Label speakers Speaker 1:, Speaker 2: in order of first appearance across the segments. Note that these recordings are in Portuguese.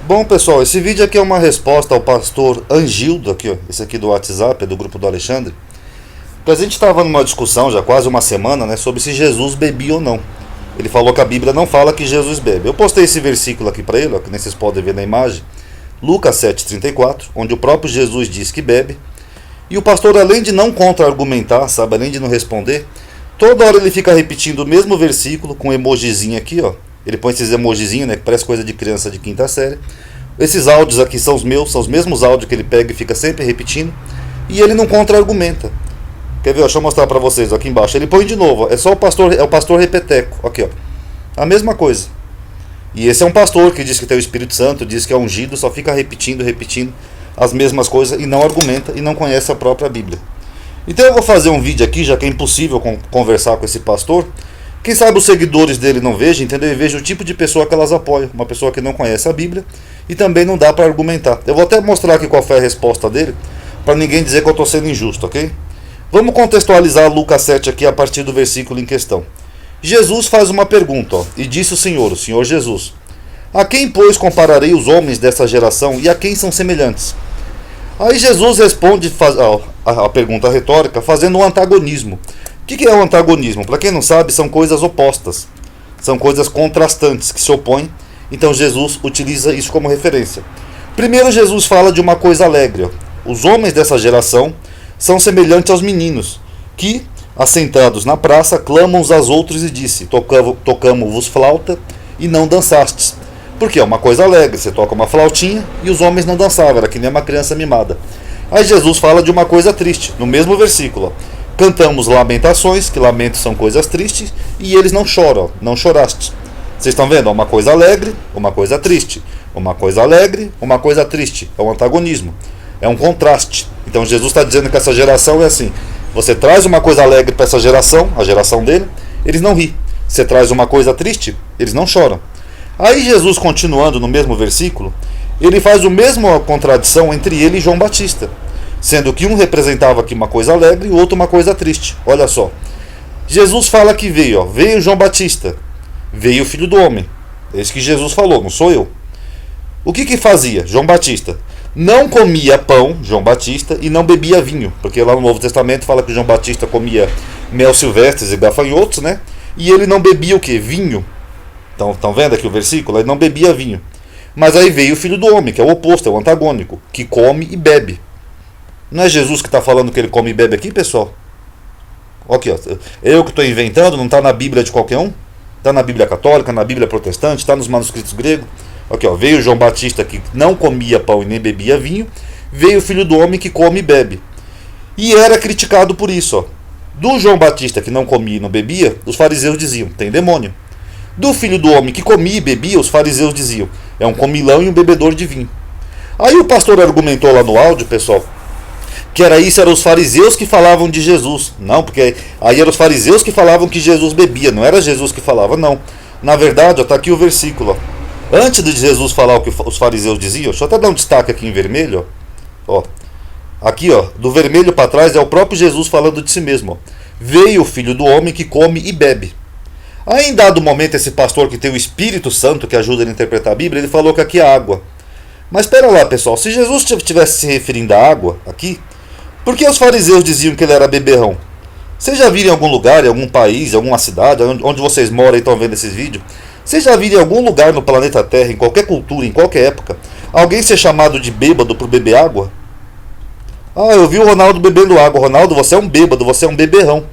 Speaker 1: Bom, pessoal, esse vídeo aqui é uma resposta ao pastor Angildo, aqui, ó, esse aqui do WhatsApp, é do grupo do Alexandre. Porque a gente estava numa discussão já quase uma semana, né, sobre se Jesus bebia ou não. Ele falou que a Bíblia não fala que Jesus bebe. Eu postei esse versículo aqui para ele, ó, que nem vocês podem ver na imagem, Lucas 7,34, onde o próprio Jesus diz que bebe. E o pastor, além de não contra-argumentar, sabe, além de não responder, toda hora ele fica repetindo o mesmo versículo com um emojizinho aqui, ó. Ele põe esses emojizinhos, né, que parece coisa de criança de quinta série. Esses áudios aqui são os meus, são os mesmos áudios que ele pega e fica sempre repetindo. E ele não contra-argumenta. Quer ver? Deixa eu mostrar para vocês, ó, aqui embaixo. Ele põe de novo, ó, é só o pastor, é o pastor repeteco. Aqui, ó. A mesma coisa. E esse é um pastor que diz que tem o Espírito Santo, diz que é ungido, só fica repetindo as mesmas coisas e não argumenta e não conhece a própria Bíblia. Então eu vou fazer um vídeo aqui, já que é impossível conversar com esse pastor. Quem sabe os seguidores dele não vejam, entendeu? E vejam o tipo de pessoa que elas apoiam. Uma pessoa que não conhece a Bíblia e também não dá para argumentar. Eu vou até mostrar aqui qual foi a resposta dele, para ninguém dizer que eu estou sendo injusto, ok? Vamos contextualizar Lucas 7 aqui a partir do versículo em questão. Jesus faz uma pergunta, ó, e disse o Senhor Jesus: a quem, pois, compararei os homens dessa geração e a quem são semelhantes? Aí Jesus responde a pergunta retórica fazendo um antagonismo. O que é o antagonismo? Para quem não sabe, são coisas opostas. São coisas contrastantes que se opõem. Então Jesus utiliza isso como referência. Primeiro Jesus fala de uma coisa alegre. Ó. Os homens dessa geração são semelhantes aos meninos, que, assentados na praça, clamam uns aos outros e disse: tocamos-vos flauta e não dançastes. Porque é uma coisa alegre, você toca uma flautinha e os homens não dançavam, era que nem uma criança mimada. Aí Jesus fala de uma coisa triste, no mesmo versículo. Ó. Cantamos lamentações, que lamentos são coisas tristes, e eles não choram, não choraste. Vocês estão vendo? Uma coisa alegre, uma coisa triste. Uma coisa alegre, uma coisa triste. É um antagonismo, é um contraste. Então Jesus está dizendo que essa geração é assim. Você traz uma coisa alegre para essa geração, a geração dele, eles não riem. Você traz uma coisa triste, eles não choram. Aí Jesus, continuando no mesmo versículo, ele faz a mesma contradição entre ele e João Batista. Sendo que um representava aqui uma coisa alegre e o outro uma coisa triste. Olha só. Jesus fala que veio, ó, veio João Batista, veio o Filho do Homem. É isso que Jesus falou, não sou eu. O que fazia João Batista? Não comia pão, João Batista, e não bebia vinho. Porque lá no Novo Testamento fala que João Batista comia mel silvestres e gafanhotos, né? E ele não bebia o que? Vinho. Estão vendo aqui o versículo? Ele não bebia vinho. Mas aí veio o Filho do Homem, que é o oposto, é o antagônico, que come e bebe. Não é Jesus que está falando que ele come e bebe aqui, pessoal? Aqui, ó. Eu que estou inventando, não está na Bíblia de qualquer um? Está na Bíblia católica, na Bíblia protestante, está nos manuscritos gregos. Aqui, ó. Veio João Batista que não comia pão e nem bebia vinho. Veio o Filho do Homem que come e bebe. E era criticado por isso. Ó. Do João Batista que não comia e não bebia, os fariseus diziam: tem demônio. Do Filho do Homem que comia e bebia, os fariseus diziam: é um comilão e um bebedor de vinho. Aí o pastor argumentou lá no áudio, pessoal, que eram os fariseus que falavam de Jesus. Não, porque aí eram os fariseus que falavam que Jesus bebia, não era Jesus que falava, não. Na verdade, está aqui o versículo. Ó. Antes de Jesus falar o que os fariseus diziam, deixa eu até dar um destaque aqui em vermelho. Ó. Aqui, ó, do vermelho para trás é o próprio Jesus falando de si mesmo. Ó. Veio o Filho do Homem que come e bebe. Aí em dado momento esse pastor que tem o Espírito Santo que ajuda ele a interpretar a Bíblia, ele falou que aqui é água. Mas espera lá, pessoal, se Jesus estivesse se referindo à água aqui, por que os fariseus diziam que ele era beberrão? Vocês já viram em algum lugar, em algum país, em alguma cidade, onde vocês moram e estão vendo esses vídeos? Vocês já viram em algum lugar no planeta Terra, em qualquer cultura, em qualquer época, alguém ser chamado de bêbado por beber água? Ah, eu vi o Ronaldo bebendo água. Ronaldo, você é um bêbado, você é um beberrão.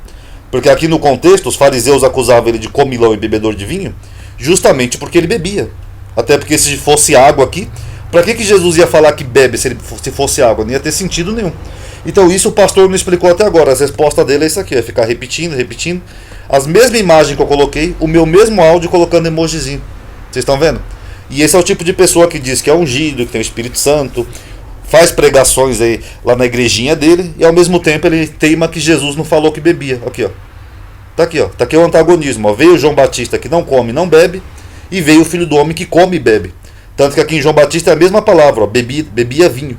Speaker 1: Porque aqui no contexto, os fariseus acusavam ele de comilão e bebedor de vinho, justamente porque ele bebia. Até porque se fosse água aqui, para que Jesus ia falar que bebe se fosse água? Não ia ter sentido nenhum. Então isso o pastor não explicou até agora. A resposta dele é isso aqui, é ficar repetindo. As mesmas imagens que eu coloquei, o meu mesmo áudio colocando emojizinho. Vocês estão vendo? E esse é o tipo de pessoa que diz que é ungido, que tem o Espírito Santo, faz pregações aí lá na igrejinha dele, e ao mesmo tempo ele teima que Jesus não falou que bebia. Aqui, ó. Tá aqui, ó. Tá aqui o antagonismo. Ó. Veio o João Batista que não come e não bebe, e veio o Filho do Homem que come e bebe. Tanto que aqui em João Batista é a mesma palavra, ó. Bebia vinho.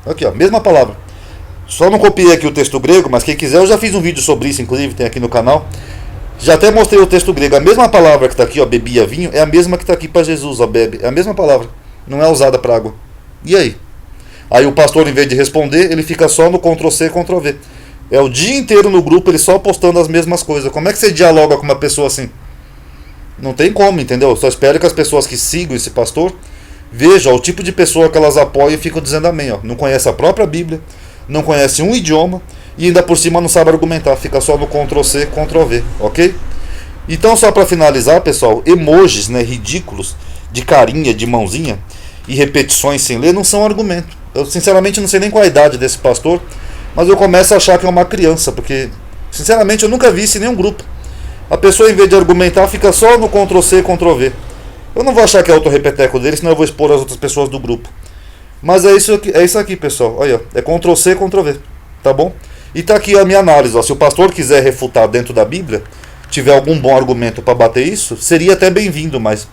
Speaker 1: Aqui, ó. Mesma palavra. Só não copiei aqui o texto grego, mas quem quiser, eu já fiz um vídeo sobre isso, inclusive, tem aqui no canal. Já até mostrei o texto grego. A mesma palavra que está aqui, ó, bebia vinho, é a mesma que está aqui para Jesus, ó, bebe. É a mesma palavra. Não é usada para água. E aí? Aí o pastor, em vez de responder, ele fica só no Ctrl+C, Ctrl+V. É o dia inteiro no grupo, ele só postando as mesmas coisas. Como é que você dialoga com uma pessoa assim? Não tem como, entendeu? Só espero que as pessoas que sigam esse pastor vejam o tipo de pessoa que elas apoiam e ficam dizendo amém. Ó. Não conhece a própria Bíblia, não conhece um idioma e ainda por cima não sabe argumentar. Fica só no Ctrl+C, Ctrl+V, ok? Então, só para finalizar, pessoal, emojis, né, ridículos, de carinha, de mãozinha e repetições sem ler não são argumento. Eu sinceramente não sei nem qual a idade desse pastor, mas eu começo a achar que é uma criança, porque sinceramente eu nunca vi isso em nenhum grupo. A pessoa, em vez de argumentar, fica só no Ctrl+C, Ctrl+V. Eu não vou achar que é autorrepeteco dele, senão eu vou expor as outras pessoas do grupo. Mas é isso aqui, pessoal. Olha, é Ctrl+C, Ctrl+V, tá bom? E tá aqui a minha análise, ó. Se o pastor quiser refutar dentro da Bíblia, tiver algum bom argumento para bater isso, seria até bem-vindo, mas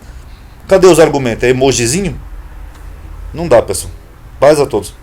Speaker 1: cadê os argumentos? É emojizinho? Não dá, pessoal. Paz a todos.